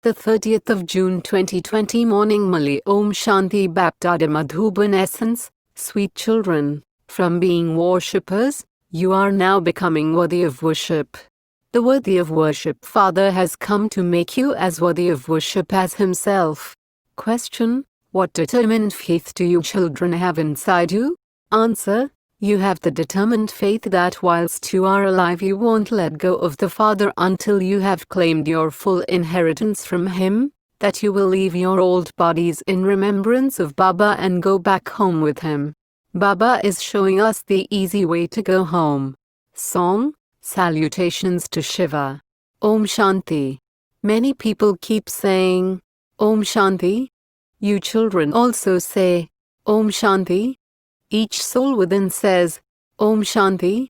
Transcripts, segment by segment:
The 30th of June 2020 morning Murli. Om Shanti. Baptida Madhuban essence. Sweet children, from being worshippers, you are now becoming worthy of worship. The worthy of worship Father has come to make you as worthy of worship as himself. Question: what determined faith do you children have inside you? Answer: you have the determined faith that whilst you are alive you won't let go of the Father until you have claimed your full inheritance from him, that you will leave your old bodies in remembrance of Baba and go back home with him. Baba is showing us the easy way to go home. Song: Salutations to Shiva. Om Shanti. Many people keep saying, Om Shanti. You children also say, Om Shanti. Each soul within says, Om Shanti.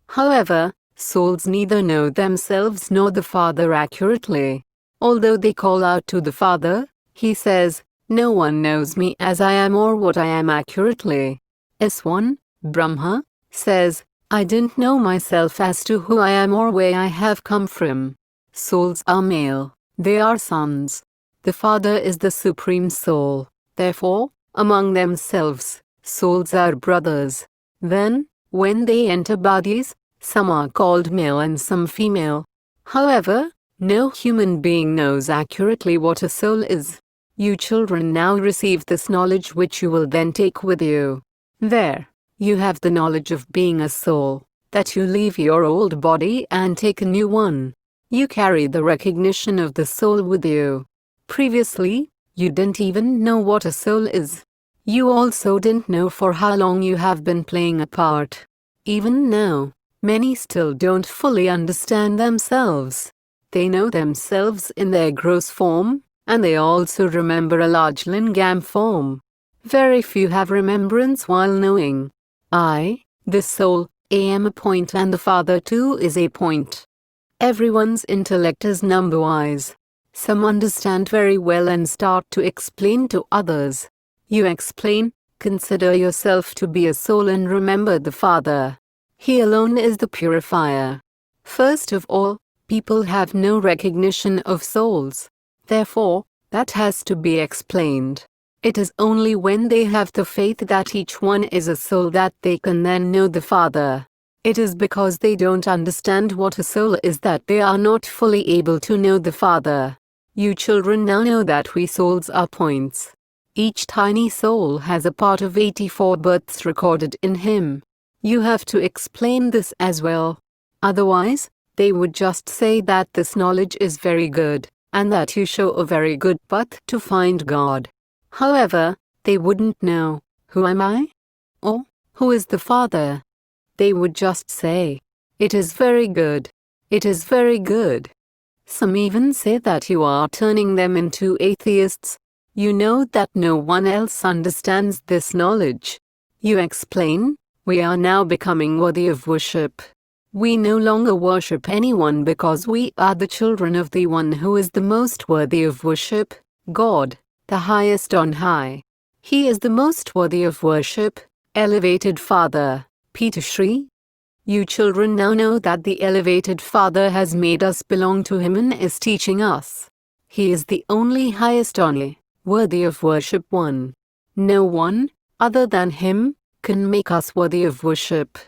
However, souls neither know themselves nor the Father accurately. Although they call out to the Father, he says, no one knows me as I am or what I am accurately. S1, Brahma, says, I didn't know myself as to who I am or where I have come from. Souls are male, they are sons. The Father is the Supreme Soul. Therefore, among themselves, souls are brothers. Then, when they enter bodies, some are called male and some female. However, no human being knows accurately what a soul is. You children now receive this knowledge which you will then take with you. There, you have the knowledge of being a soul, that you leave your old body and take a new one. You carry the recognition of the soul with you. Previously, you didn't even know what a soul is. You also didn't know for how long you have been playing a part. Even now, many still don't fully understand themselves. They know themselves in their gross form, and they also remember a large lingam form. Very few have remembrance while knowing. I, the soul, am a point and the Father too is a point. Everyone's intellect is number-wise. Some understand very well and start to explain to others. You explain, consider yourself to be a soul and remember the Father. He alone is the purifier. First of all, people have no recognition of souls. Therefore, that has to be explained. It is only when they have the faith that each one is a soul that they can then know the Father. It is because they don't understand what a soul is that they are not fully able to know the Father. You children now know that we souls are points. Each tiny soul has a part of 84 births recorded in him. You have to explain this as well. Otherwise, they would just say that this knowledge is very good, and that you show a very good path to find God. However, they wouldn't know, who am I? Or, who is the Father? They would just say, it is very good. It is very good. Some even say that you are turning them into atheists. You know that no one else understands this knowledge. You explain, we are now becoming worthy of worship. We no longer worship anyone because we are the children of the one who is the most worthy of worship, God, the highest on high. He is the most worthy of worship, elevated Father, Peter Shri. You children now know that the elevated Father has made us belong to him and is teaching us. He is the only highest on high, worthy of worship one. No one, other than him, can make us worthy of worship.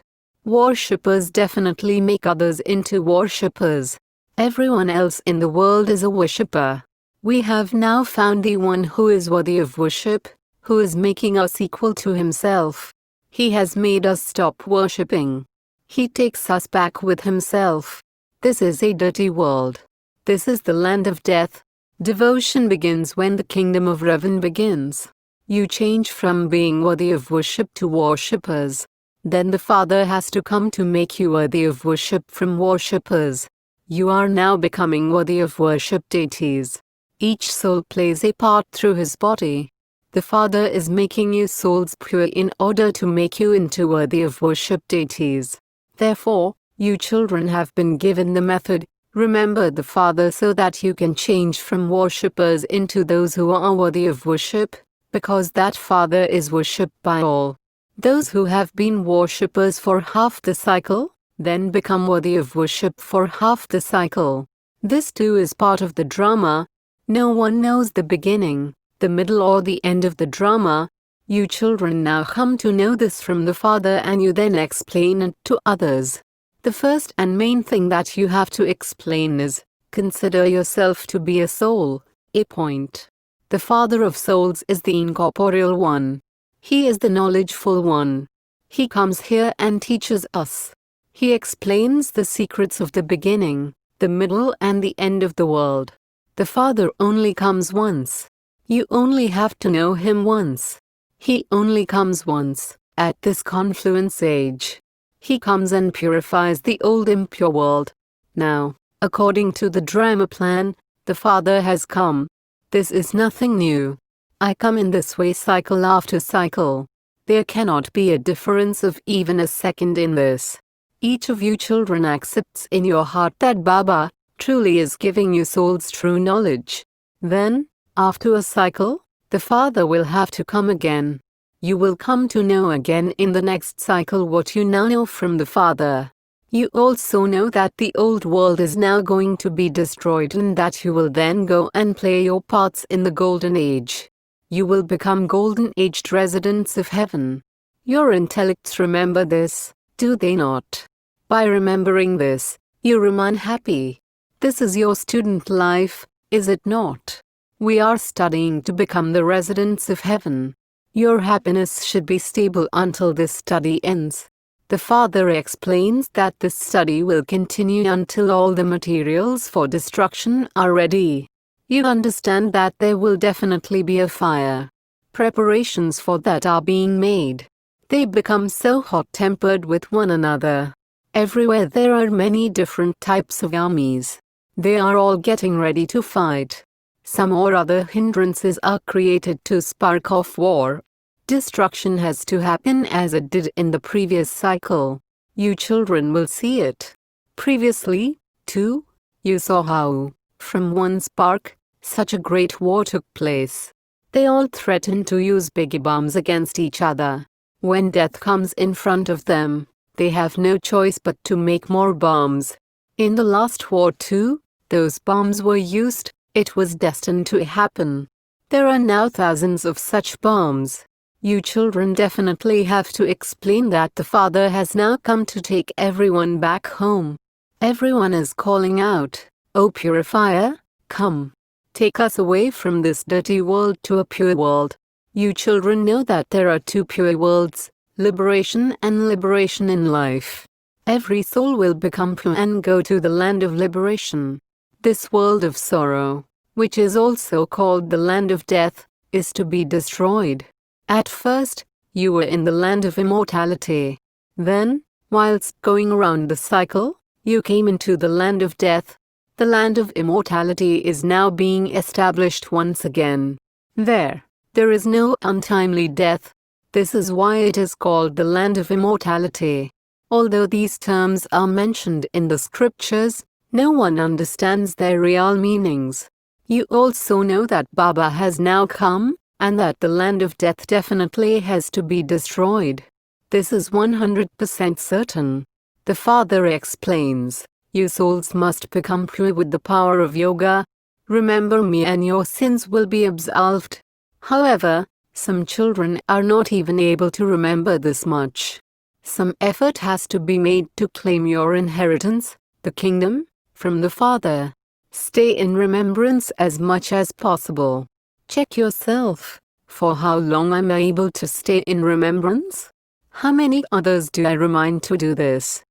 Worshippers definitely make others into worshippers. Everyone else in the world is a worshipper. We have now found the one who is worthy of worship, who is making us equal to himself. He has made us stop worshipping. He takes us back with himself. This is a dirty world. This is the land of death. Devotion begins when the kingdom of Ravan begins. You change from being worthy of worship to worshippers. Then the Father has to come to make you worthy of worship from worshippers. You are now becoming worthy of worship deities. Each soul plays a part through his body. The Father is making you souls pure in order to make you into worthy of worship deities. Therefore, you children have been given the method, remember the Father, so that you can change from worshippers into those who are worthy of worship, because that Father is worshipped by all. Those who have been worshippers for half the cycle, then become worthy of worship for half the cycle. This too is part of the drama. No one knows the beginning, the middle or the end of the drama. You children now come to know this from the Father and you then explain it to others. The first and main thing that you have to explain is, consider yourself to be a soul, a point. The Father of souls is the incorporeal one. He is the knowledgeful one. He comes here and teaches us. He explains the secrets of the beginning, the middle and the end of the world. The Father only comes once. You only have to know Him once. He only comes once, at this confluence age. He comes and purifies the old impure world. Now, according to the drama plan, the Father has come. This is nothing new. I come in this way cycle after cycle. There cannot be a difference of even a second in this. Each of you children accepts in your heart that Baba truly is giving you soul's true knowledge. Then, after a cycle, the Father will have to come again. You will come to know again in the next cycle what you now know from the Father. You also know that the old world is now going to be destroyed and that you will then go and play your parts in the golden age. You will become golden-aged residents of heaven. Your intellects remember this, do they not? By remembering this, you remain happy. This is your student life, is it not? We are studying to become the residents of heaven. Your happiness should be stable until this study ends. The Father explains that this study will continue until all the materials for destruction are ready. You understand that there will definitely be a fire. Preparations for that are being made. They become so hot-tempered with one another. Everywhere there are many different types of armies. They are all getting ready to fight. Some or other hindrances are created to spark off war. Destruction has to happen as it did in the previous cycle. You children will see it. Previously, too, you saw how, from one spark, such a great war took place. They all threatened to use big bombs against each other. When death comes in front of them, they have no choice but to make more bombs. In the last war too, those bombs were used. It was destined to happen. There are now thousands of such bombs. You children definitely have to explain that the Father has now come to take everyone back home. Everyone is calling out, "O purifier, come. Take us away from this dirty world to a pure world." You children know that there are two pure worlds, liberation and liberation in life. Every soul will become pure and go to the land of liberation. This world of sorrow, which is also called the land of death, is to be destroyed. At first, you were in the land of immortality. Then, whilst going around the cycle, you came into the land of death. The land of immortality is now being established once again. There is no untimely death. This is why it is called the land of immortality. Although these terms are mentioned in the scriptures, no one understands their real meanings. You also know that Baba has now come, and that the land of death definitely has to be destroyed. This is 100% certain. The Father explains, you souls must become pure with the power of yoga. Remember me and your sins will be absolved. However, some children are not even able to remember this much. Some effort has to be made to claim your inheritance, the kingdom, from the Father. Stay in remembrance as much as possible. Check yourself. For how long am I able to stay in remembrance? How many others do I remind to do this?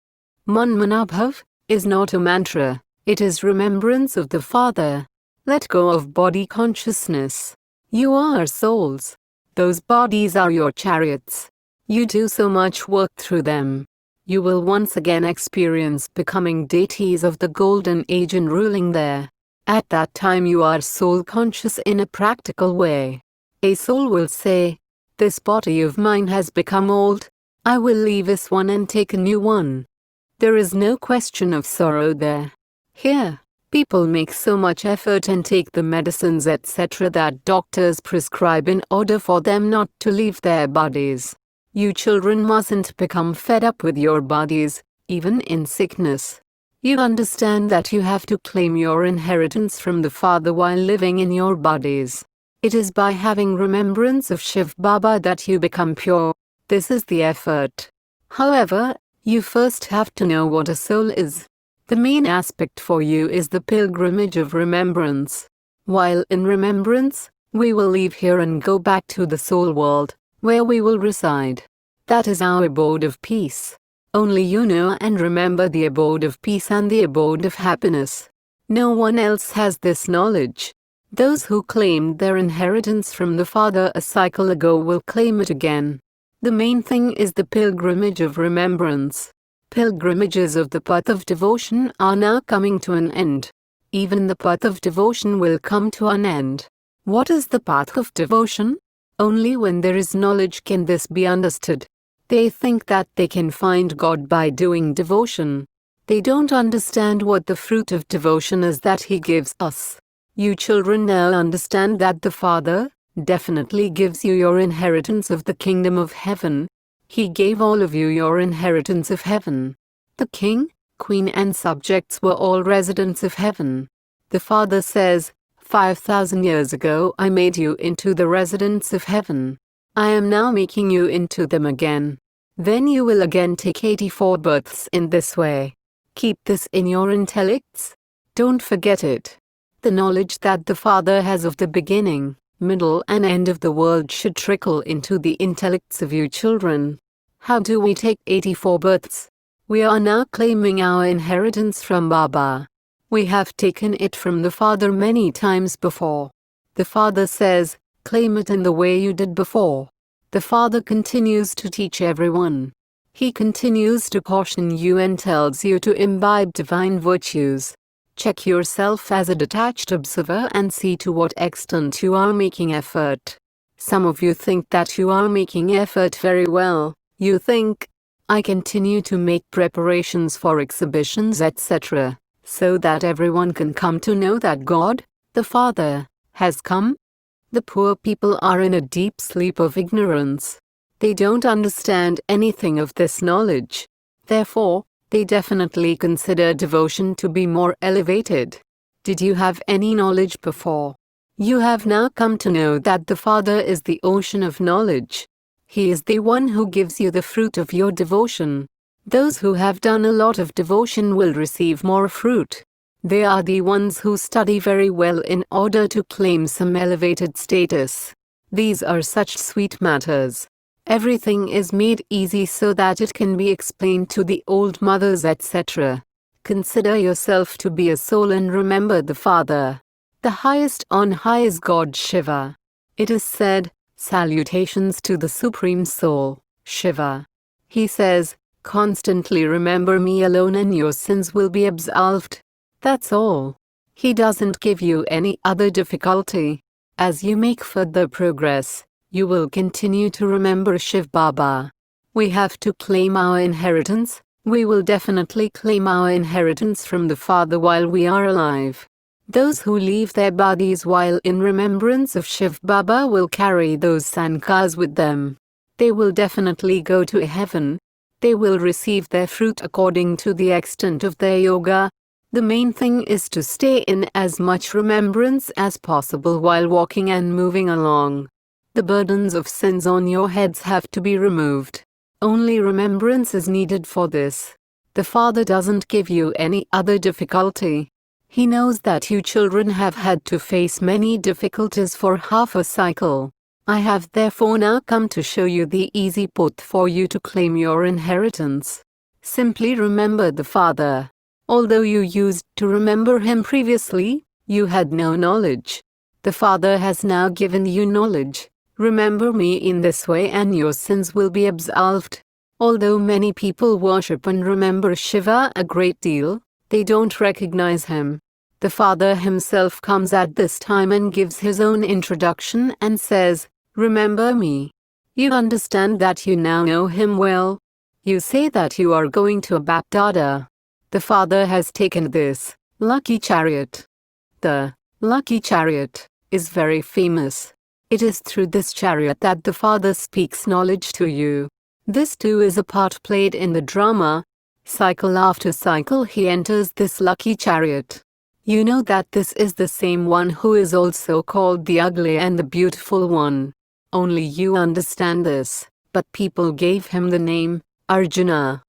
Manmanabhav is not a mantra, it is remembrance of the Father. Let go of body consciousness. You are souls. Those bodies are your chariots. You do so much work through them. You will once again experience becoming deities of the golden age and ruling there. At that time you are soul conscious in a practical way. A soul will say, "This body of mine has become old. I will leave this one and take a new one." There is no question of sorrow there. Here, people make so much effort and take the medicines etc. that doctors prescribe in order for them not to leave their bodies. You children mustn't become fed up with your bodies, even in sickness. You understand that you have to claim your inheritance from the Father while living in your bodies. It is by having remembrance of Shiv Baba that you become pure. This is the effort. However, you first have to know what a soul is. The main aspect for you is the pilgrimage of remembrance. While in remembrance, we will leave here and go back to the soul world, where we will reside. That is our abode of peace. Only you know and remember the abode of peace and the abode of happiness. No one else has this knowledge. Those who claimed their inheritance from the Father a cycle ago will claim it again. The main thing is the pilgrimage of remembrance. Pilgrimages of the path of devotion are now coming to an end. Even the path of devotion will come to an end. What is the path of devotion? Only when there is knowledge can this be understood. They think that they can find God by doing devotion. They don't understand what the fruit of devotion is that He gives us. You children now understand that the Father definitely gives you your inheritance of the kingdom of heaven. He gave all of you your inheritance of heaven. The king, queen and subjects were all residents of heaven. The Father says, 5,000 years ago I made you into the residents of heaven. I am now making you into them again. Then you will again take 84 births in this way. Keep this in your intellects. Don't forget it. The knowledge that the Father has of the beginning, middle and end of the world should trickle into the intellects of you children. How do we take 84 births? We are now claiming our inheritance from Baba. We have taken it from the Father many times before. The Father says, claim it in the way you did before. The Father continues to teach everyone. He continues to caution you and tells you to imbibe divine virtues. Check yourself as a detached observer and see to what extent you are making effort. Some of you think that you are making effort very well. You think, I continue to make preparations for exhibitions etc., so that everyone can come to know that God, the Father, has come. The poor people are in a deep sleep of ignorance. They don't understand anything of this knowledge. Therefore, they definitely consider devotion to be more elevated. Did you have any knowledge before? You have now come to know that the Father is the ocean of knowledge. He is the one who gives you the fruit of your devotion. Those who have done a lot of devotion will receive more fruit. They are the ones who study very well in order to claim some elevated status. These are such sweet matters. Everything is made easy so that it can be explained to the old mothers etc. Consider yourself to be a soul and remember the Father. The highest on high is God Shiva. It is said, salutations to the Supreme Soul, Shiva. He says, constantly remember me alone and your sins will be absolved. That's all. He doesn't give you any other difficulty. As you make further progress, you will continue to remember Shiv Baba. We have to claim our inheritance. We will definitely claim our inheritance from the Father while we are alive. Those who leave their bodies while in remembrance of Shiv Baba will carry those sankars with them. They will definitely go to heaven. They will receive their fruit according to the extent of their yoga. The main thing is to stay in as much remembrance as possible while walking and moving along. The burdens of sins on your heads have to be removed. Only remembrance is needed for this. The Father doesn't give you any other difficulty. He knows that you children have had to face many difficulties for half a cycle. I have therefore now come to show you the easy path for you to claim your inheritance. Simply remember the Father. Although you used to remember Him previously, you had no knowledge. The Father has now given you knowledge. Remember me in this way and your sins will be absolved. Although many people worship and remember Shiva a great deal, they don't recognize Him. The Father Himself comes at this time and gives His own introduction and says, remember me. You understand that you now know Him well. You say that you are going to a Bapdada. The Father has taken this lucky chariot. The lucky chariot is very famous. It is through this chariot that the Father speaks knowledge to you. This too is a part played in the drama. Cycle after cycle he enters this lucky chariot. You know that this is the same one who is also called the ugly and the beautiful one. Only you understand this, but people gave him the name Arjuna.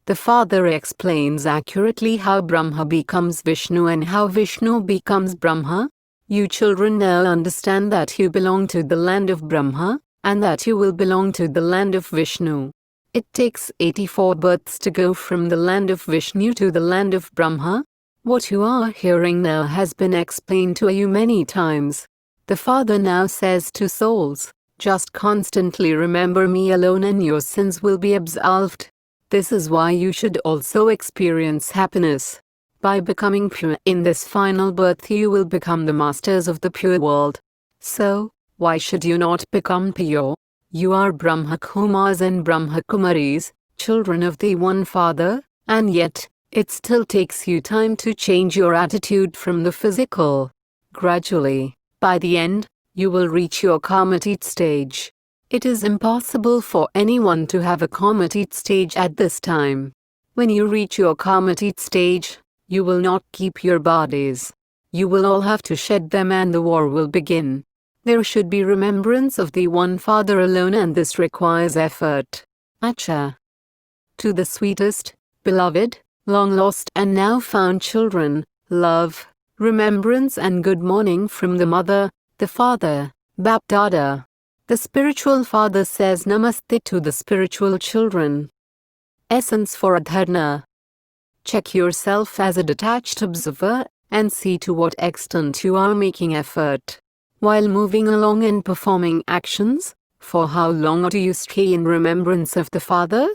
The father explains accurately how Brahma becomes Vishnu and how Vishnu becomes Brahma. You children now understand that you belong to the land of Brahma, and that you will belong to the land of Vishnu. It takes 84 births to go from the land of Vishnu to the land of Brahma. What you are hearing now has been explained to you many times. The Father now says to souls, just constantly remember me alone and your sins will be absolved. This is why you should also experience happiness. By becoming pure in this final birth you will become the masters of the pure world. So, why should you not become pure? You are Brahma Kumars and Brahma Kumaris, children of the one Father, and yet, it still takes you time to change your attitude from the physical. Gradually, by the end, you will reach your Karmatit stage. It is impossible for anyone to have a Karmatit stage at this time. When you reach your Karmatit stage, you will not keep your bodies. You will all have to shed them and the war will begin. There should be remembrance of the one Father alone and this requires effort. Acha. To the sweetest, beloved, long lost and now found children, love, remembrance and good morning from the Mother, the Father, Bap Dada. The spiritual father says Namaste to the spiritual children. Essence for Adharana. Check yourself as a detached observer and see to what extent you are making effort. While moving along and performing actions, for how long do you stay in remembrance of the Father?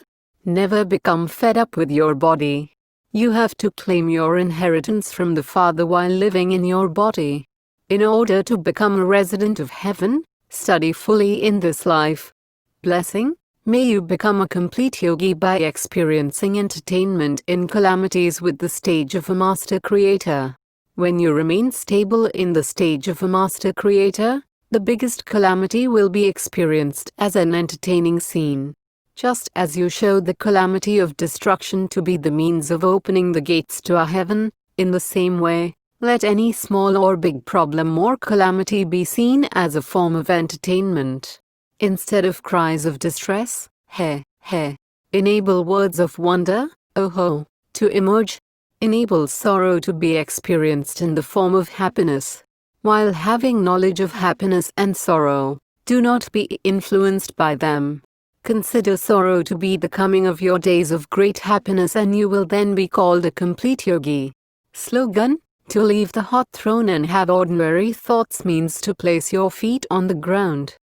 Never become fed up with your body. You have to claim your inheritance from the Father while living in your body. In order to become a resident of heaven, study fully in this life. Blessing, may you become a complete yogi by experiencing entertainment in calamities with the stage of a master creator. When you remain stable in the stage of a master creator, the biggest calamity will be experienced as an entertaining scene. Just as you showed the calamity of destruction to be the means of opening the gates to a heaven, in the same way, let any small or big problem or calamity be seen as a form of entertainment. Instead of cries of distress, he, enable words of wonder, oh ho, to emerge. Enable sorrow to be experienced in the form of happiness. While having knowledge of happiness and sorrow, do not be influenced by them. Consider sorrow to be the coming of your days of great happiness and you will then be called a complete yogi. Slogan: to leave the hot throne and have ordinary thoughts means to place your feet on the ground.